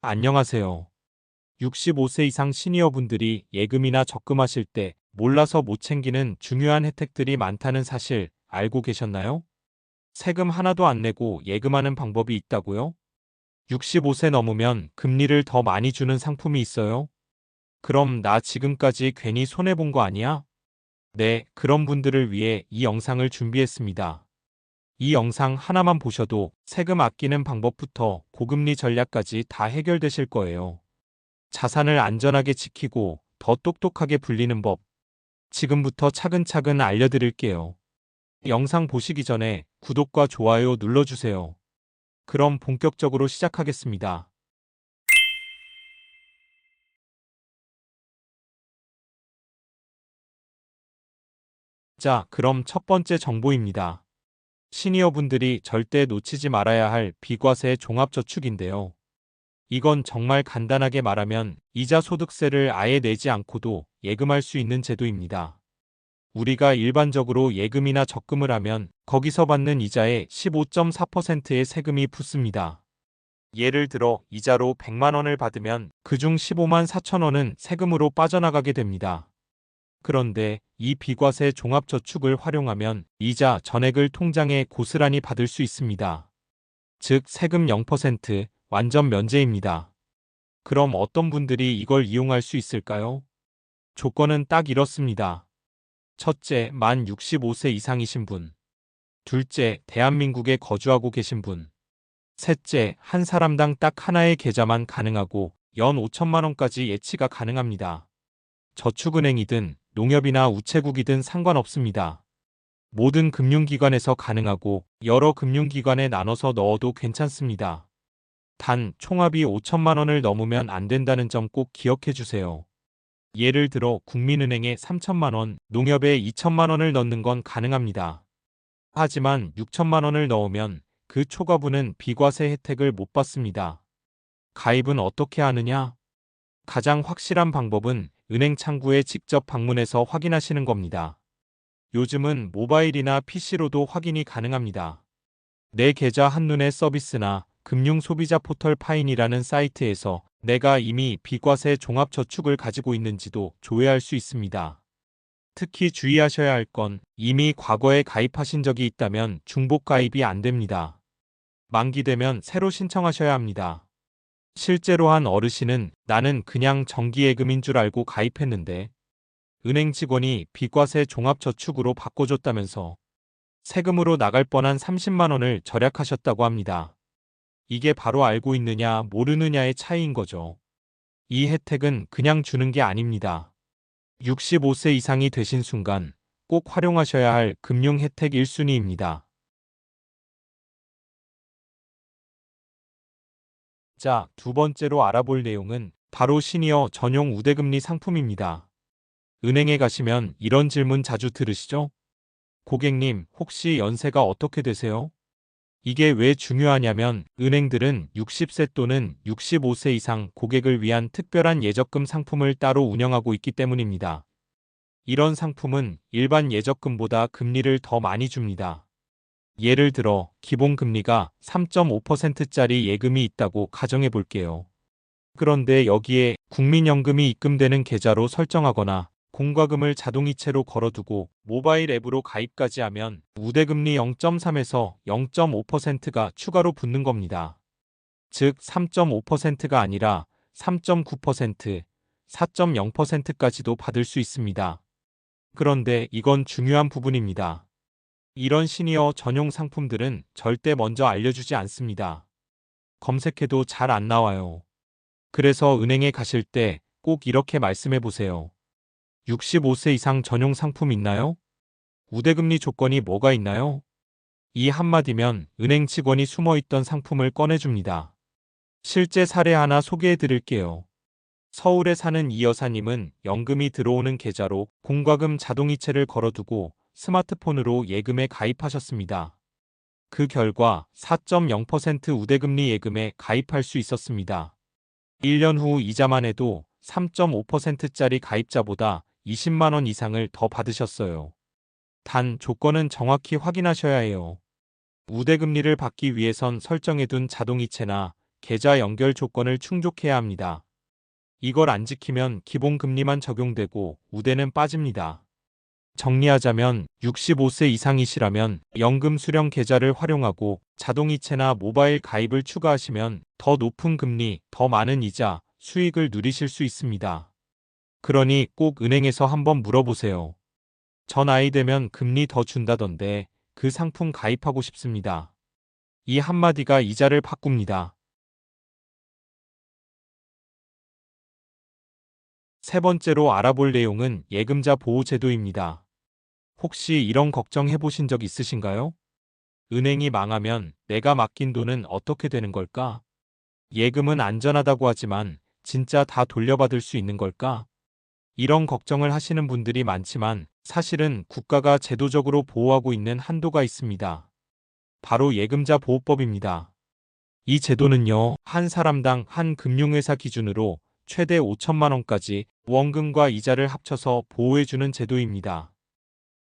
안녕하세요. 65세 이상 시니어분들이 예금이나 적금하실 때 몰라서 못 챙기는 중요한 혜택들이 많다는 사실 알고 계셨나요? 세금 하나도 안 내고 예금하는 방법이 있다고요? 65세 넘으면 금리를 더 많이 주는 상품이 있어요? 그럼 나 지금까지 괜히 손해본 거 아니야? 네, 그런 분들을 위해 이 영상을 준비했습니다. 이 영상 하나만 보셔도 세금 아끼는 방법부터 고금리 전략까지 다 해결되실 거예요. 자산을 안전하게 지키고 더 똑똑하게 불리는 법, 지금부터 차근차근 알려드릴게요. 영상 보시기 전에 구독과 좋아요 눌러주세요. 그럼 본격적으로 시작하겠습니다. 자, 그럼 첫 번째 정보입니다. 시니어분들이 절대 놓치지 말아야 할 비과세 종합저축인데요. 이건 정말 간단하게 말하면 이자 소득세를 아예 내지 않고도 예금할 수 있는 제도입니다. 우리가 일반적으로 예금이나 적금을 하면 거기서 받는 이자의 15.4%의 세금이 붙습니다. 예를 들어 이자로 100만 원을 받으면 그중 15만 4천 원은 세금으로 빠져나가게 됩니다. 그런데 이 비과세 종합저축을 활용하면 이자 전액을 통장에 고스란히 받을 수 있습니다. 즉 세금 0% 완전 면제입니다. 그럼 어떤 분들이 이걸 이용할 수 있을까요? 조건은 딱 이렇습니다. 첫째, 만 65세 이상이신 분. 둘째, 대한민국에 거주하고 계신 분. 셋째, 한 사람당 딱 하나의 계좌만 가능하고 연 5천만 원까지 예치가 가능합니다. 저축은행이든 농협이나 우체국이든 상관없습니다. 모든 금융기관에서 가능하고 여러 금융기관에 나눠서 넣어도 괜찮습니다. 단, 총합이 5천만 원을 넘으면 안 된다는 점 꼭 기억해 주세요. 예를 들어 국민은행에 3천만 원, 농협에 2천만 원을 넣는 건 가능합니다. 하지만 6천만 원을 넣으면 그 초과분은 비과세 혜택을 못 받습니다. 가입은 어떻게 하느냐? 가장 확실한 방법은 은행 창구에 직접 방문해서 확인하시는 겁니다. 요즘은 모바일이나 PC로도 확인이 가능합니다. 내 계좌 한눈에 서비스나 금융소비자 포털 파인이라는 사이트에서 내가 이미 비과세 종합저축을 가지고 있는지도 조회할 수 있습니다. 특히 주의하셔야 할 건 이미 과거에 가입하신 적이 있다면 중복 가입이 안 됩니다. 만기되면 새로 신청하셔야 합니다. 실제로 한 어르신은 나는 그냥 정기예금인 줄 알고 가입했는데 은행 직원이 비과세 종합저축으로 바꿔줬다면서 세금으로 나갈 뻔한 30만 원을 절약하셨다고 합니다. 이게 바로 알고 있느냐 모르느냐의 차이인 거죠. 이 혜택은 그냥 주는 게 아닙니다. 65세 이상이 되신 순간 꼭 활용하셔야 할 금융 혜택 1순위입니다. 자, 두 번째로 알아볼 내용은 바로 시니어 전용 우대금리 상품입니다. 은행에 가시면 이런 질문 자주 들으시죠? 고객님, 혹시 연세가 어떻게 되세요? 이게 왜 중요하냐면 은행들은 60세 또는 65세 이상 고객을 위한 특별한 예적금 상품을 따로 운영하고 있기 때문입니다. 이런 상품은 일반 예적금보다 금리를 더 많이 줍니다. 예를 들어 기본금리가 3.5%짜리 예금이 있다고 가정해 볼게요. 그런데 여기에 국민연금이 입금되는 계좌로 설정하거나 공과금을 자동이체로 걸어두고 모바일 앱으로 가입까지 하면 우대금리 0.3에서 0.5%가 추가로 붙는 겁니다. 즉 3.5%가 아니라 3.9%, 4.0%까지도 받을 수 있습니다. 그런데 이건 중요한 부분입니다. 이런 시니어 전용 상품들은 절대 먼저 알려주지 않습니다. 검색해도 잘 안 나와요. 그래서 은행에 가실 때 꼭 이렇게 말씀해 보세요. 65세 이상 전용 상품 있나요? 우대금리 조건이 뭐가 있나요? 이 한마디면 은행 직원이 숨어있던 상품을 꺼내줍니다. 실제 사례 하나 소개해 드릴게요. 서울에 사는 이 여사님은 연금이 들어오는 계좌로 공과금 자동이체를 걸어두고 스마트폰으로 예금에 가입하셨습니다. 그 결과 4.0% 우대금리 예금에 가입할 수 있었습니다. 1년 후 이자만 해도 3.5%짜리 가입자보다 20만 원 이상을 더 받으셨어요. 단 조건은 정확히 확인하셔야 해요. 우대금리를 받기 위해선 설정해둔 자동이체나 계좌 연결 조건을 충족해야 합니다. 이걸 안 지키면 기본금리만 적용되고 우대는 빠집니다. 정리하자면 65세 이상이시라면 연금 수령 계좌를 활용하고 자동이체나 모바일 가입을 추가하시면 더 높은 금리, 더 많은 이자, 수익을 누리실 수 있습니다. 그러니 꼭 은행에서 한번 물어보세요. 저 나이 되면 금리 더 준다던데 그 상품 가입하고 싶습니다. 이 한마디가 이자를 바꿉니다. 세 번째로 알아볼 내용은 예금자 보호 제도입니다. 혹시 이런 걱정 해보신 적 있으신가요? 은행이 망하면 내가 맡긴 돈은 어떻게 되는 걸까? 예금은 안전하다고 하지만 진짜 다 돌려받을 수 있는 걸까? 이런 걱정을 하시는 분들이 많지만 사실은 국가가 제도적으로 보호하고 있는 한도가 있습니다. 바로 예금자 보호법입니다. 이 제도는요, 한 사람당 한 금융회사 기준으로 최대 5천만 원까지 원금과 이자를 합쳐서 보호해주는 제도입니다.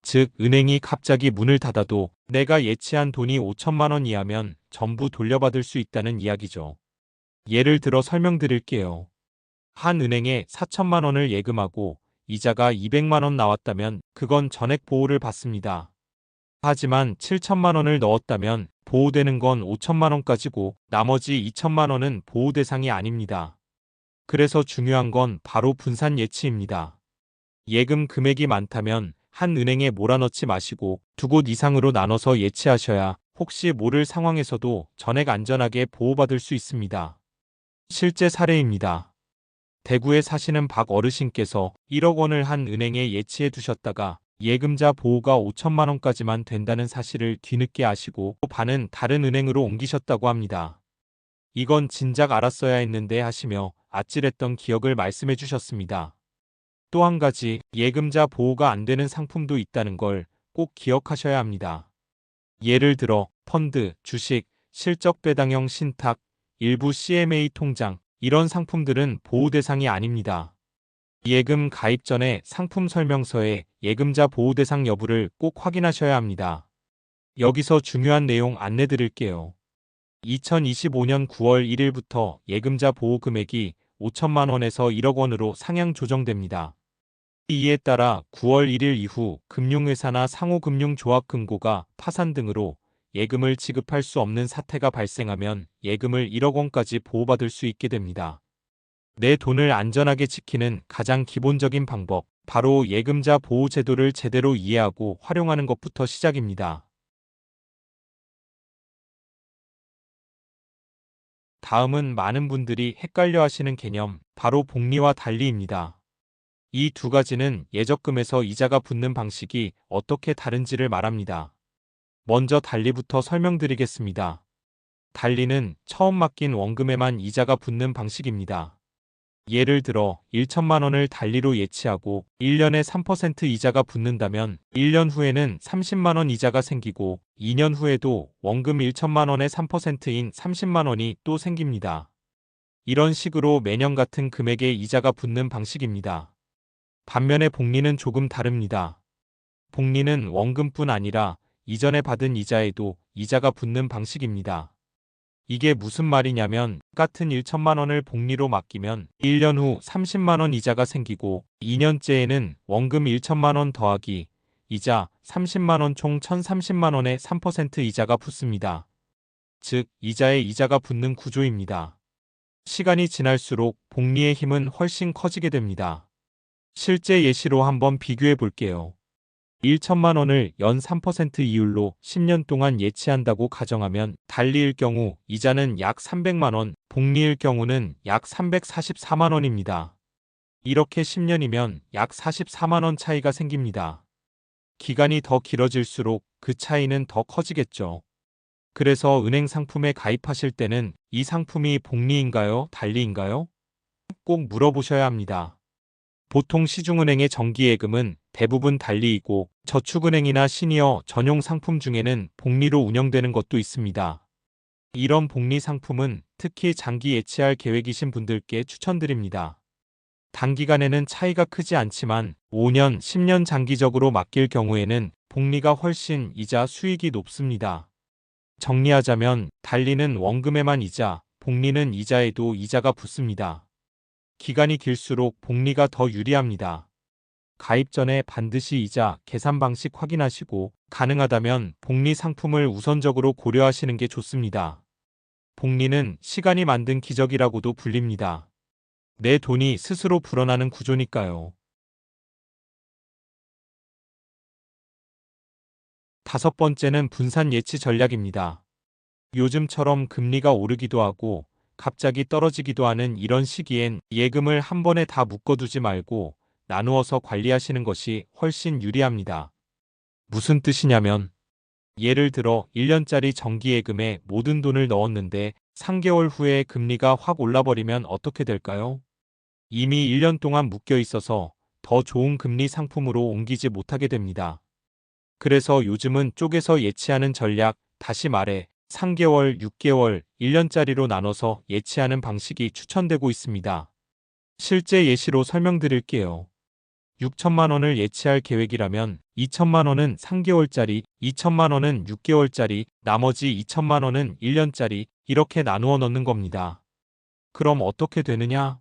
즉, 은행이 갑자기 문을 닫아도 내가 예치한 돈이 5천만 원 이하면 전부 돌려받을 수 있다는 이야기죠. 예를 들어 설명드릴게요. 한 은행에 4천만 원을 예금하고 이자가 200만 원 나왔다면 그건 전액 보호를 받습니다. 하지만 7천만 원을 넣었다면 보호되는 건 5천만 원까지고 나머지 2천만 원은 보호 대상이 아닙니다. 그래서 중요한 건 바로 분산 예치입니다. 예금 금액이 많다면 한 은행에 몰아넣지 마시고 두 곳 이상으로 나눠서 예치하셔야 혹시 모를 상황에서도 전액 안전하게 보호받을 수 있습니다. 실제 사례입니다. 대구에 사시는 박 어르신께서 1억 원을 한 은행에 예치해 두셨다가 예금자 보호가 5천만 원까지만 된다는 사실을 뒤늦게 아시고 반은 다른 은행으로 옮기셨다고 합니다. 이건 진작 알았어야 했는데 하시며 아찔했던 기억을 말씀해 주셨습니다. 또 한 가지 예금자 보호가 안 되는 상품도 있다는 걸 꼭 기억하셔야 합니다. 예를 들어 펀드, 주식, 실적 배당형 신탁, 일부 CMA 통장 이런 상품들은 보호 대상이 아닙니다. 예금 가입 전에 상품 설명서에 예금자 보호 대상 여부를 꼭 확인하셔야 합니다. 여기서 중요한 내용 안내 드릴게요. 2025년 9월 1일부터 예금자 보호 금액이 5천만 원에서 1억 원으로 상향 조정됩니다. 이에 따라 9월 1일 이후 금융회사나 상호금융조합금고가 파산 등으로 예금을 지급할 수 없는 사태가 발생하면 예금을 1억 원까지 보호받을 수 있게 됩니다. 내 돈을 안전하게 지키는 가장 기본적인 방법, 바로 예금자 보호 제도를 제대로 이해하고 활용하는 것부터 시작입니다. 다음은 많은 분들이 헷갈려 하시는 개념, 바로 복리와 달리입니다. 이 두 가지는 예적금에서 이자가 붙는 방식이 어떻게 다른지를 말합니다. 먼저 달리부터 설명드리겠습니다. 달리는 처음 맡긴 원금에만 이자가 붙는 방식입니다. 예를 들어 1천만 원을 달리로 예치하고 1년에 3% 이자가 붙는다면 1년 후에는 30만 원 이자가 생기고 2년 후에도 원금 1천만 원의 3%인 30만 원이 또 생깁니다. 이런 식으로 매년 같은 금액의 이자가 붙는 방식입니다. 반면에 복리는 조금 다릅니다. 복리는 원금뿐 아니라 이전에 받은 이자에도 이자가 붙는 방식입니다. 이게 무슨 말이냐면 같은 1천만 원을 복리로 맡기면 1년 후 30만 원 이자가 생기고 2년째에는 원금 1천만 원 더하기 이자 30만 원 총 1,030만 원의 3% 이자가 붙습니다. 즉 이자에 이자가 붙는 구조입니다. 시간이 지날수록 복리의 힘은 훨씬 커지게 됩니다. 실제 예시로 한번 비교해 볼게요. 1천만 원을 연 3% 이율로 10년 동안 예치한다고 가정하면 달리일 경우 이자는 약 300만 원, 복리일 경우는 약 344만 원입니다. 이렇게 10년이면 약 44만 원 차이가 생깁니다. 기간이 더 길어질수록 그 차이는 더 커지겠죠. 그래서 은행 상품에 가입하실 때는 이 상품이 복리인가요? 달리인가요? 꼭 물어보셔야 합니다. 보통 시중은행의 정기예금은 대부분 달리이고 저축은행이나 시니어 전용 상품 중에는 복리로 운영되는 것도 있습니다. 이런 복리 상품은 특히 장기 예치할 계획이신 분들께 추천드립니다. 단기간에는 차이가 크지 않지만 5년, 10년 장기적으로 맡길 경우에는 복리가 훨씬 이자 수익이 높습니다. 정리하자면 달리는 원금에만 이자, 복리는 이자에도 이자가 붙습니다. 기간이 길수록 복리가 더 유리합니다. 가입 전에 반드시 이자, 계산 방식 확인하시고 가능하다면 복리 상품을 우선적으로 고려하시는 게 좋습니다. 복리는 시간이 만든 기적이라고도 불립니다. 내 돈이 스스로 불어나는 구조니까요. 다섯 번째는 분산 예치 전략입니다. 요즘처럼 금리가 오르기도 하고 갑자기 떨어지기도 하는 이런 시기엔 예금을 한 번에 다 묶어두지 말고 나누어서 관리하시는 것이 훨씬 유리합니다. 무슨 뜻이냐면 예를 들어 1년짜리 정기예금에 모든 돈을 넣었는데 3개월 후에 금리가 확 올라버리면 어떻게 될까요? 이미 1년 동안 묶여 있어서 더 좋은 금리 상품으로 옮기지 못하게 됩니다. 그래서 요즘은 쪼개서 예치하는 전략, 다시 말해 3개월, 6개월, 1년짜리로 나눠서 예치하는 방식이 추천되고 있습니다. 실제 예시로 설명드릴게요. 6천만 원을 예치할 계획이라면 2천만 원은 3개월짜리, 2천만 원은 6개월짜리, 나머지 2천만 원은 1년짜리 이렇게 나누어 넣는 겁니다. 그럼 어떻게 되느냐?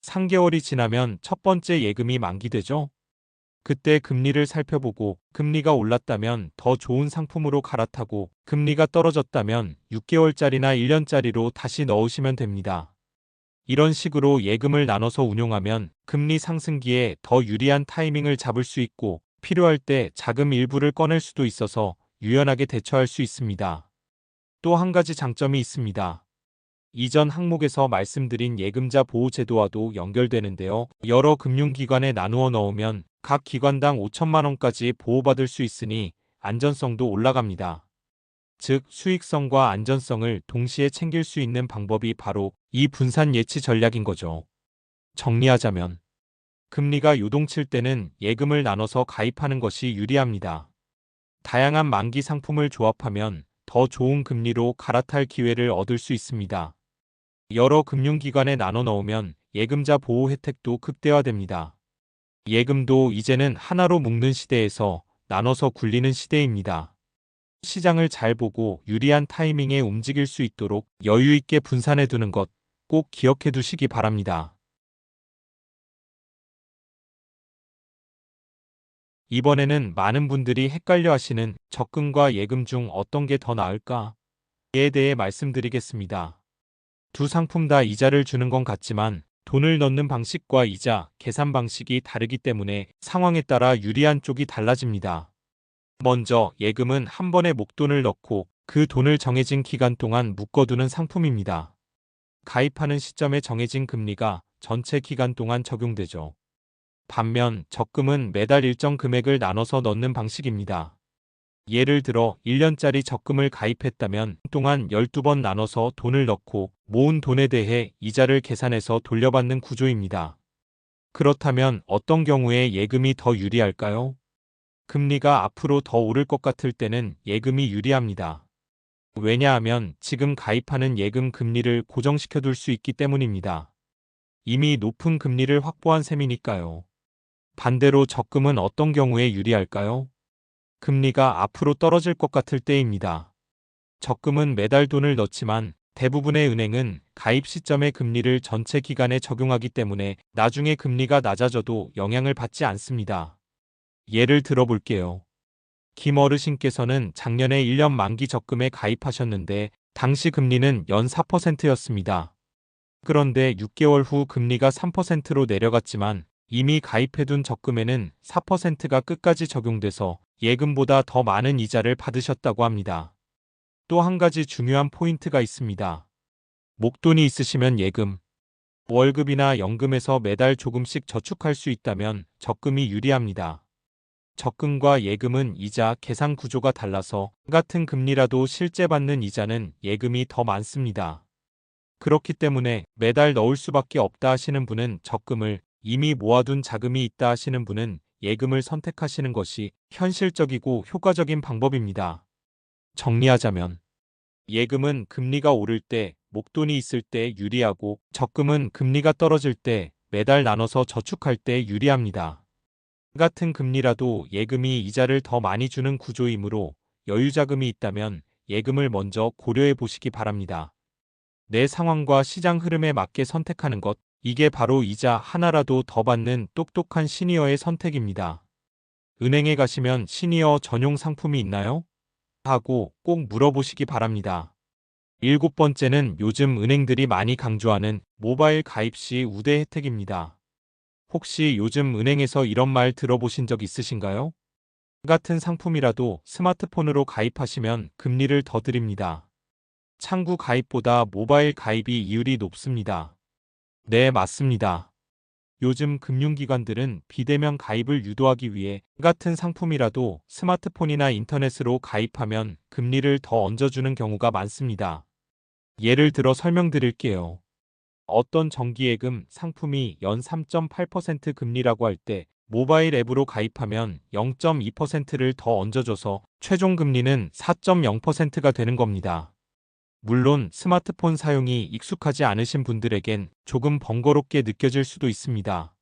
3개월이 지나면 첫 번째 예금이 만기되죠? 그때 금리를 살펴보고 금리가 올랐다면 더 좋은 상품으로 갈아타고 금리가 떨어졌다면 6개월짜리나 1년짜리로 다시 넣으시면 됩니다. 이런 식으로 예금을 나눠서 운용하면 금리 상승기에 더 유리한 타이밍을 잡을 수 있고 필요할 때 자금 일부를 꺼낼 수도 있어서 유연하게 대처할 수 있습니다. 또 한 가지 장점이 있습니다. 이전 항목에서 말씀드린 예금자 보호제도와도 연결되는데요. 여러 금융기관에 나누어 넣으면 각 기관당 5천만 원까지 보호받을 수 있으니 안전성도 올라갑니다. 즉 수익성과 안전성을 동시에 챙길 수 있는 방법이 바로 이 분산 예치 전략인 거죠. 정리하자면 금리가 요동칠 때는 예금을 나눠서 가입하는 것이 유리합니다. 다양한 만기 상품을 조합하면 더 좋은 금리로 갈아탈 기회를 얻을 수 있습니다. 여러 금융기관에 나눠 넣으면 예금자 보호 혜택도 극대화됩니다. 예금도 이제는 하나로 묶는 시대에서 나눠서 굴리는 시대입니다. 시장을 잘 보고 유리한 타이밍에 움직일 수 있도록 여유 있게 분산해 두는 것 꼭 기억해 두시기 바랍니다. 이번에는 많은 분들이 헷갈려 하시는 적금과 예금 중 어떤 게 더 나을까에 대해 말씀드리겠습니다. 두 상품 다 이자를 주는 건 같지만 돈을 넣는 방식과 이자, 계산 방식이 다르기 때문에 상황에 따라 유리한 쪽이 달라집니다. 먼저 예금은 한 번에 목돈을 넣고 그 돈을 정해진 기간 동안 묶어두는 상품입니다. 가입하는 시점에 정해진 금리가 전체 기간 동안 적용되죠. 반면 적금은 매달 일정 금액을 나눠서 넣는 방식입니다. 예를 들어 1년짜리 적금을 가입했다면 동안 12번 나눠서 돈을 넣고 모은 돈에 대해 이자를 계산해서 돌려받는 구조입니다. 그렇다면 어떤 경우에 예금이 더 유리할까요? 금리가 앞으로 더 오를 것 같을 때는 예금이 유리합니다. 왜냐하면 지금 가입하는 예금 금리를 고정시켜둘 수 있기 때문입니다. 이미 높은 금리를 확보한 셈이니까요. 반대로 적금은 어떤 경우에 유리할까요? 금리가 앞으로 떨어질 것 같을 때입니다. 적금은 매달 돈을 넣지만 대부분의 은행은 가입 시점의 금리를 전체 기간에 적용하기 때문에 나중에 금리가 낮아져도 영향을 받지 않습니다. 예를 들어볼게요. 김 어르신께서는 작년에 1년 만기 적금에 가입하셨는데 당시 금리는 연 4%였습니다. 그런데 6개월 후 금리가 3%로 내려갔지만 이미 가입해둔 적금에는 4%가 끝까지 적용돼서 예금보다 더 많은 이자를 받으셨다고 합니다. 또 한 가지 중요한 포인트가 있습니다. 목돈이 있으시면 예금, 월급이나 연금에서 매달 조금씩 저축할 수 있다면 적금이 유리합니다. 적금과 예금은 이자 계산 구조가 달라서 같은 금리라도 실제 받는 이자는 예금이 더 많습니다. 그렇기 때문에 매달 넣을 수밖에 없다 하시는 분은 적금을, 이미 모아둔 자금이 있다 하시는 분은 예금을 선택하시는 것이 현실적이고 효과적인 방법입니다. 정리하자면 예금은 금리가 오를 때, 목돈이 있을 때 유리하고 적금은 금리가 떨어질 때, 매달 나눠서 저축할 때 유리합니다. 같은 금리라도 예금이 이자를 더 많이 주는 구조이므로 여유 자금이 있다면 예금을 먼저 고려해 보시기 바랍니다. 내 상황과 시장 흐름에 맞게 선택하는 것, 이게 바로 이자 하나라도 더 받는 똑똑한 시니어의 선택입니다. 은행에 가시면 시니어 전용 상품이 있나요? 하고 꼭 물어보시기 바랍니다. 일곱 번째는 요즘 은행들이 많이 강조하는 모바일 가입 시 우대 혜택입니다. 혹시 요즘 은행에서 이런 말 들어보신 적 있으신가요? 같은 상품이라도 스마트폰으로 가입하시면 금리를 더 드립니다. 창구 가입보다 모바일 가입이 이율이 높습니다. 네, 맞습니다. 요즘 금융기관들은 비대면 가입을 유도하기 위해 같은 상품이라도 스마트폰이나 인터넷으로 가입하면 금리를 더 얹어주는 경우가 많습니다. 예를 들어 설명드릴게요. 어떤 정기예금 상품이 연 3.8% 금리라고 할 때 모바일 앱으로 가입하면 0.2%를 더 얹어줘서 최종 금리는 4.0%가 되는 겁니다. 물론 스마트폰 사용이 익숙하지 않으신 분들에겐 조금 번거롭게 느껴질 수도 있습니다.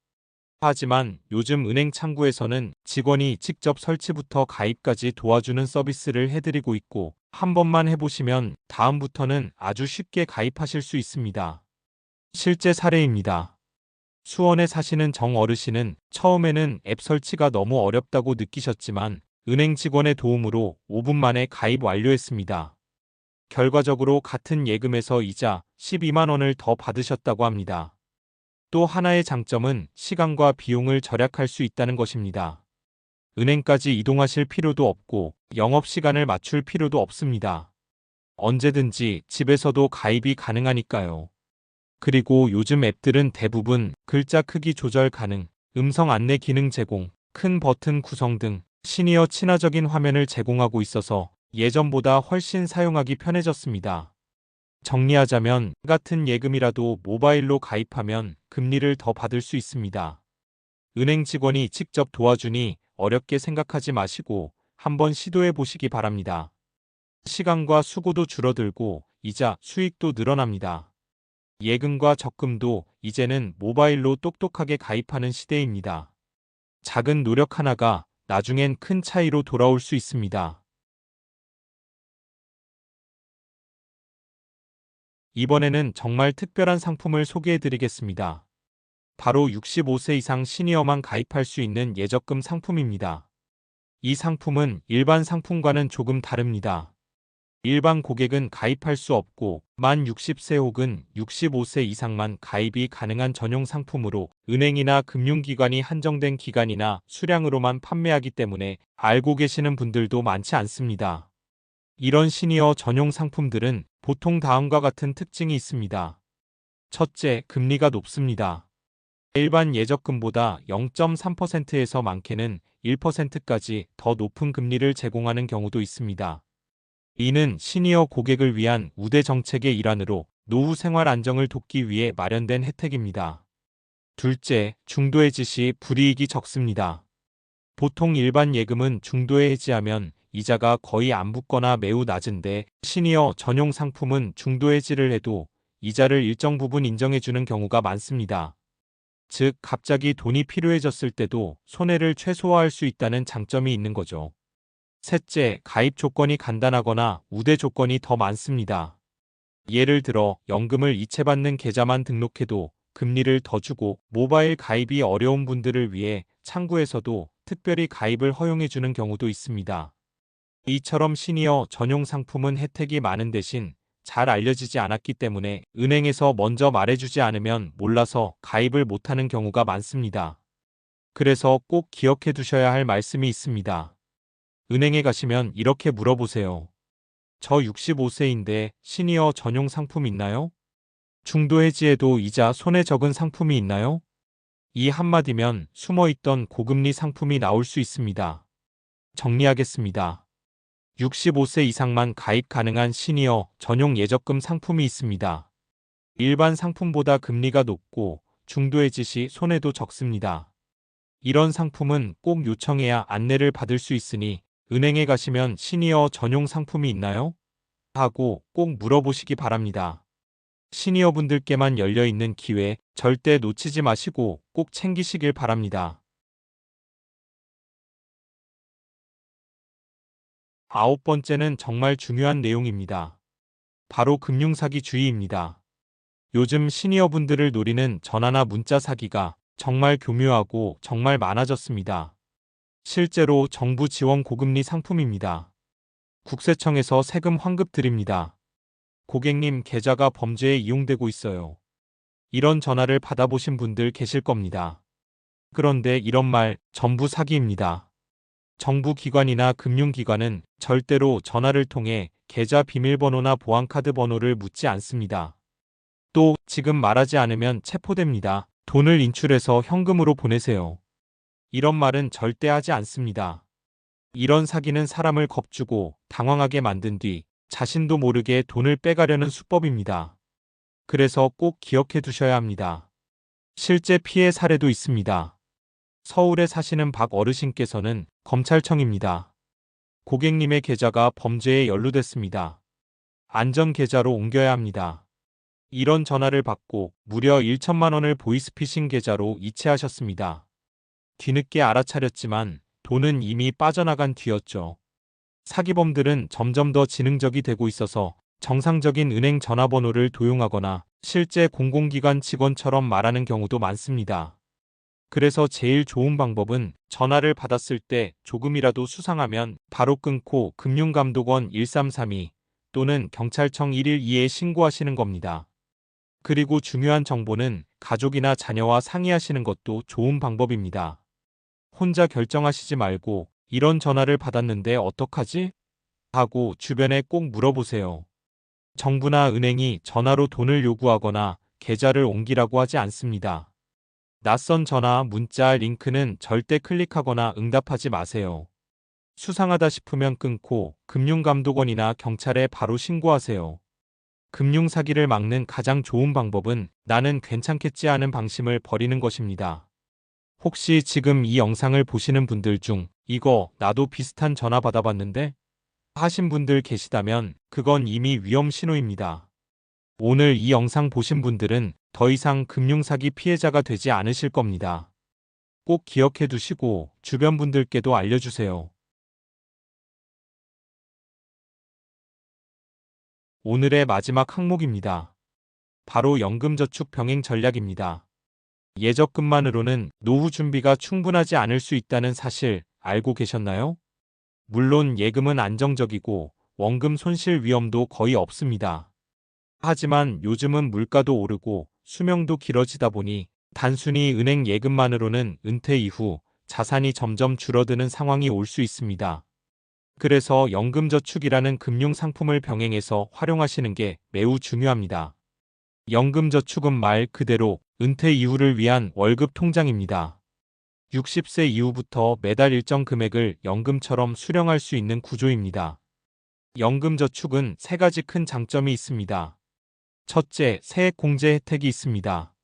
하지만 요즘 은행 창구에서는 직원이 직접 설치부터 가입까지 도와주는 서비스를 해드리고 있고, 한 번만 해보시면 다음부터는 아주 쉽게 가입하실 수 있습니다. 실제 사례입니다. 수원에 사시는 정 어르신은 처음에는 앱 설치가 너무 어렵다고 느끼셨지만 은행 직원의 도움으로 5분 만에 가입 완료했습니다. 결과적으로 같은 예금에서 이자 12만 원을 더 받으셨다고 합니다. 또 하나의 장점은 시간과 비용을 절약할 수 있다는 것입니다. 은행까지 이동하실 필요도 없고 영업시간을 맞출 필요도 없습니다. 언제든지 집에서도 가입이 가능하니까요. 그리고 요즘 앱들은 대부분 글자 크기 조절 가능, 음성 안내 기능 제공, 큰 버튼 구성 등 시니어 친화적인 화면을 제공하고 있어서 예전보다 훨씬 사용하기 편해졌습니다. 정리하자면 같은 예금이라도 모바일로 가입하면 금리를 더 받을 수 있습니다. 은행 직원이 직접 도와주니 어렵게 생각하지 마시고 한번 시도해 보시기 바랍니다. 시간과 수고도 줄어들고 이자 수익도 늘어납니다. 예금과 적금도 이제는 모바일로 똑똑하게 가입하는 시대입니다. 작은 노력 하나가 나중엔 큰 차이로 돌아올 수 있습니다. 이번에는 정말 특별한 상품을 소개해 드리겠습니다. 바로 65세 이상 시니어만 가입할 수 있는 예적금 상품입니다. 이 상품은 일반 상품과는 조금 다릅니다. 일반 고객은 가입할 수 없고 만 60세 혹은 65세 이상만 가입이 가능한 전용 상품으로 은행이나 금융기관이 한정된 기간이나 수량으로만 판매하기 때문에 알고 계시는 분들도 많지 않습니다. 이런 시니어 전용 상품들은 보통 다음과 같은 특징이 있습니다. 첫째, 금리가 높습니다. 일반 예적금보다 0.3%에서 많게는 1%까지 더 높은 금리를 제공하는 경우도 있습니다. 이는 시니어 고객을 위한 우대 정책의 일환으로 노후 생활 안정을 돕기 위해 마련된 혜택입니다. 둘째, 중도 해지 시 불이익이 적습니다. 보통 일반 예금은 중도에 해지하면 이자가 거의 안 붙거나 매우 낮은데 시니어 전용 상품은 중도 해지를 해도 이자를 일정 부분 인정해주는 경우가 많습니다. 즉, 갑자기 돈이 필요해졌을 때도 손해를 최소화할 수 있다는 장점이 있는 거죠. 셋째, 가입 조건이 간단하거나 우대 조건이 더 많습니다. 예를 들어 연금을 이체받는 계좌만 등록해도 금리를 더 주고 모바일 가입이 어려운 분들을 위해 창구에서도 특별히 가입을 허용해주는 경우도 있습니다. 이처럼 시니어 전용 상품은 혜택이 많은 대신 잘 알려지지 않았기 때문에 은행에서 먼저 말해주지 않으면 몰라서 가입을 못하는 경우가 많습니다. 그래서 꼭 기억해 두셔야 할 말씀이 있습니다. 은행에 가시면 이렇게 물어보세요. 저 65세인데 시니어 전용 상품 있나요? 중도 해지에도 이자 손해 적은 상품이 있나요? 이 한마디면 숨어있던 고금리 상품이 나올 수 있습니다. 정리하겠습니다. 65세 이상만 가입 가능한 시니어 전용 예적금 상품이 있습니다. 일반 상품보다 금리가 높고 중도 해지 시 손해도 적습니다. 이런 상품은 꼭 요청해야 안내를 받을 수 있으니 은행에 가시면 시니어 전용 상품이 있나요? 하고 꼭 물어보시기 바랍니다. 시니어분들께만 열려있는 기회 절대 놓치지 마시고 꼭 챙기시길 바랍니다. 아홉 번째는 정말 중요한 내용입니다. 바로 금융사기주의입니다. 요즘 시니어분들을 노리는 전화나 문자 사기가 정말 교묘하고 정말 많아졌습니다. 실제로 정부 지원 고금리 상품입니다. 국세청에서 세금 환급 드립니다. 고객님 계좌가 범죄에 이용되고 있어요. 이런 전화를 받아보신 분들 계실 겁니다. 그런데 이런 말 전부 사기입니다. 정부 기관이나 금융기관은 절대로 전화를 통해 계좌 비밀번호나 보안카드 번호를 묻지 않습니다. 또 지금 말하지 않으면 체포됩니다. 돈을 인출해서 현금으로 보내세요. 이런 말은 절대 하지 않습니다. 이런 사기는 사람을 겁주고 당황하게 만든 뒤 자신도 모르게 돈을 빼가려는 수법입니다. 그래서 꼭 기억해 두셔야 합니다. 실제 피해 사례도 있습니다. 서울에 사시는 박 어르신께서는 검찰청입니다. 고객님의 계좌가 범죄에 연루됐습니다. 안전 계좌로 옮겨야 합니다. 이런 전화를 받고 무려 1천만 원을 보이스피싱 계좌로 이체하셨습니다. 뒤늦게 알아차렸지만 돈은 이미 빠져나간 뒤였죠. 사기범들은 점점 더 지능적이 되고 있어서 정상적인 은행 전화번호를 도용하거나 실제 공공기관 직원처럼 말하는 경우도 많습니다. 그래서 제일 좋은 방법은 전화를 받았을 때 조금이라도 수상하면 바로 끊고 금융감독원 1332 또는 경찰청 112에 신고하시는 겁니다. 그리고 중요한 정보는 가족이나 자녀와 상의하시는 것도 좋은 방법입니다. 혼자 결정하시지 말고 이런 전화를 받았는데 어떡하지? 하고 주변에 꼭 물어보세요. 정부나 은행이 전화로 돈을 요구하거나 계좌를 옮기라고 하지 않습니다. 낯선 전화, 문자, 링크는 절대 클릭하거나 응답하지 마세요. 수상하다 싶으면 끊고 금융감독원이나 경찰에 바로 신고하세요. 금융사기를 막는 가장 좋은 방법은 나는 괜찮겠지 하는 방심을 버리는 것입니다. 혹시 지금 이 영상을 보시는 분들 중 이거 나도 비슷한 전화 받아봤는데? 하신 분들 계시다면 그건 이미 위험 신호입니다. 오늘 이 영상 보신 분들은 더 이상 금융사기 피해자가 되지 않으실 겁니다. 꼭 기억해 두시고 주변 분들께도 알려주세요. 오늘의 마지막 항목입니다. 바로 연금저축 병행 전략입니다. 예적금만으로는 노후 준비가 충분하지 않을 수 있다는 사실 알고 계셨나요? 물론 예금은 안정적이고 원금 손실 위험도 거의 없습니다. 하지만 요즘은 물가도 오르고 수명도 길어지다 보니 단순히 은행 예금만으로는 은퇴 이후 자산이 점점 줄어드는 상황이 올 수 있습니다. 그래서 연금저축이라는 금융상품을 병행해서 활용하시는 게 매우 중요합니다. 연금저축은 말 그대로 은퇴 이후를 위한 월급 통장입니다. 60세 이후부터 매달 일정 금액을 연금처럼 수령할 수 있는 구조입니다. 연금저축은 세 가지 큰 장점이 있습니다. 첫째, 세액공제 혜택이 있습니다.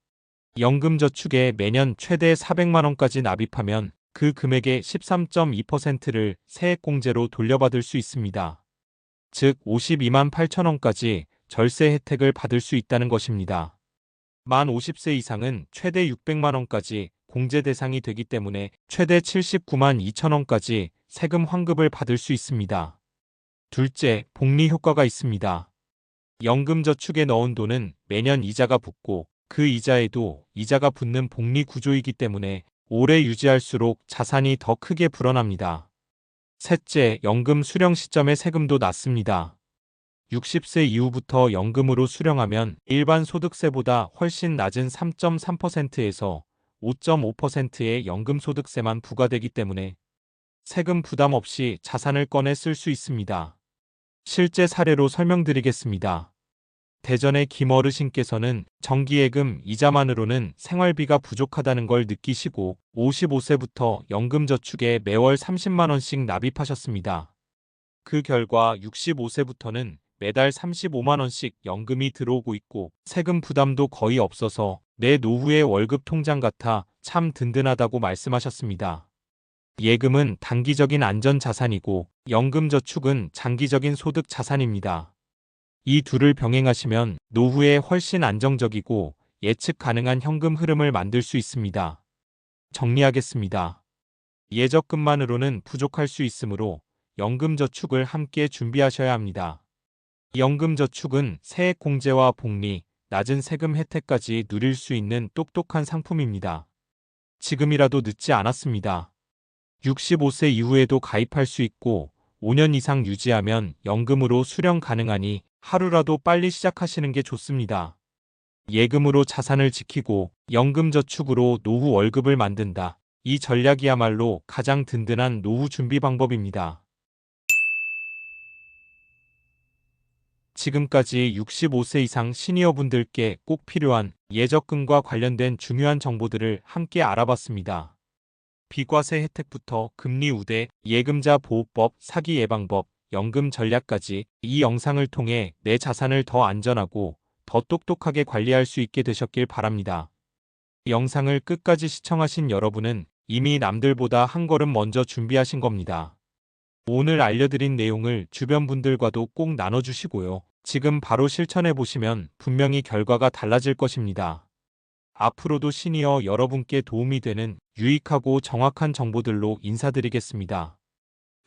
연금저축에 매년 최대 400만 원까지 납입하면 그 금액의 13.2%를 세액공제로 돌려받을 수 있습니다. 즉 52만 8천 원까지 절세 혜택을 받을 수 있다는 것입니다. 만 50세 이상은 최대 600만 원까지 공제 대상이 되기 때문에 최대 79만 2천 원까지 세금 환급을 받을 수 있습니다. 둘째, 복리 효과가 있습니다. 연금저축에 넣은 돈은 매년 이자가 붙고 그 이자에도 이자가 붙는 복리 구조이기 때문에 오래 유지할수록 자산이 더 크게 불어납니다. 셋째, 연금 수령 시점의 세금도 낮습니다. 60세 이후부터 연금으로 수령하면 일반 소득세보다 훨씬 낮은 3.3%에서 5.5%의 연금소득세만 부과되기 때문에 세금 부담 없이 자산을 꺼내 쓸 수 있습니다. 실제 사례로 설명드리겠습니다. 대전의 김 어르신께서는 정기예금 이자만으로는 생활비가 부족하다는 걸 느끼시고 55세부터 연금저축에 매월 30만 원씩 납입하셨습니다. 그 결과 65세부터는 매달 35만 원씩 연금이 들어오고 있고 세금 부담도 거의 없어서 내 노후의 월급 통장 같아 참 든든하다고 말씀하셨습니다. 예금은 단기적인 안전자산이고 연금저축은 장기적인 소득 자산입니다. 이 둘을 병행하시면 노후에 훨씬 안정적이고 예측 가능한 현금 흐름을 만들 수 있습니다. 정리하겠습니다. 예적금만으로는 부족할 수 있으므로 연금저축을 함께 준비하셔야 합니다. 연금저축은 세액공제와 복리, 낮은 세금 혜택까지 누릴 수 있는 똑똑한 상품입니다. 지금이라도 늦지 않았습니다. 65세 이후에도 가입할 수 있고 5년 이상 유지하면 연금으로 수령 가능하니 하루라도 빨리 시작하시는 게 좋습니다. 예금으로 자산을 지키고 연금저축으로 노후 월급을 만든다. 이 전략이야말로 가장 든든한 노후 준비 방법입니다. 지금까지 65세 이상 시니어분들께 꼭 필요한 예적금과 관련된 중요한 정보들을 함께 알아봤습니다. 비과세 혜택부터 금리 우대, 예금자 보호법, 사기 예방법, 연금 전략까지 이 영상을 통해 내 자산을 더 안전하고 더 똑똑하게 관리할 수 있게 되셨길 바랍니다. 영상을 끝까지 시청하신 여러분은 이미 남들보다 한 걸음 먼저 준비하신 겁니다. 오늘 알려드린 내용을 주변 분들과도 꼭 나눠주시고요. 지금 바로 실천해 보시면 분명히 결과가 달라질 것입니다. 앞으로도 시니어 여러분께 도움이 되는 유익하고 정확한 정보들로 인사드리겠습니다.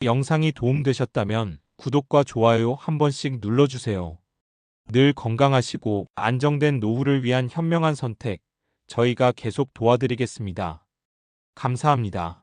영상이 도움되셨다면 구독과 좋아요 한 번씩 눌러주세요. 늘 건강하시고 안정된 노후를 위한 현명한 선택, 저희가 계속 도와드리겠습니다. 감사합니다.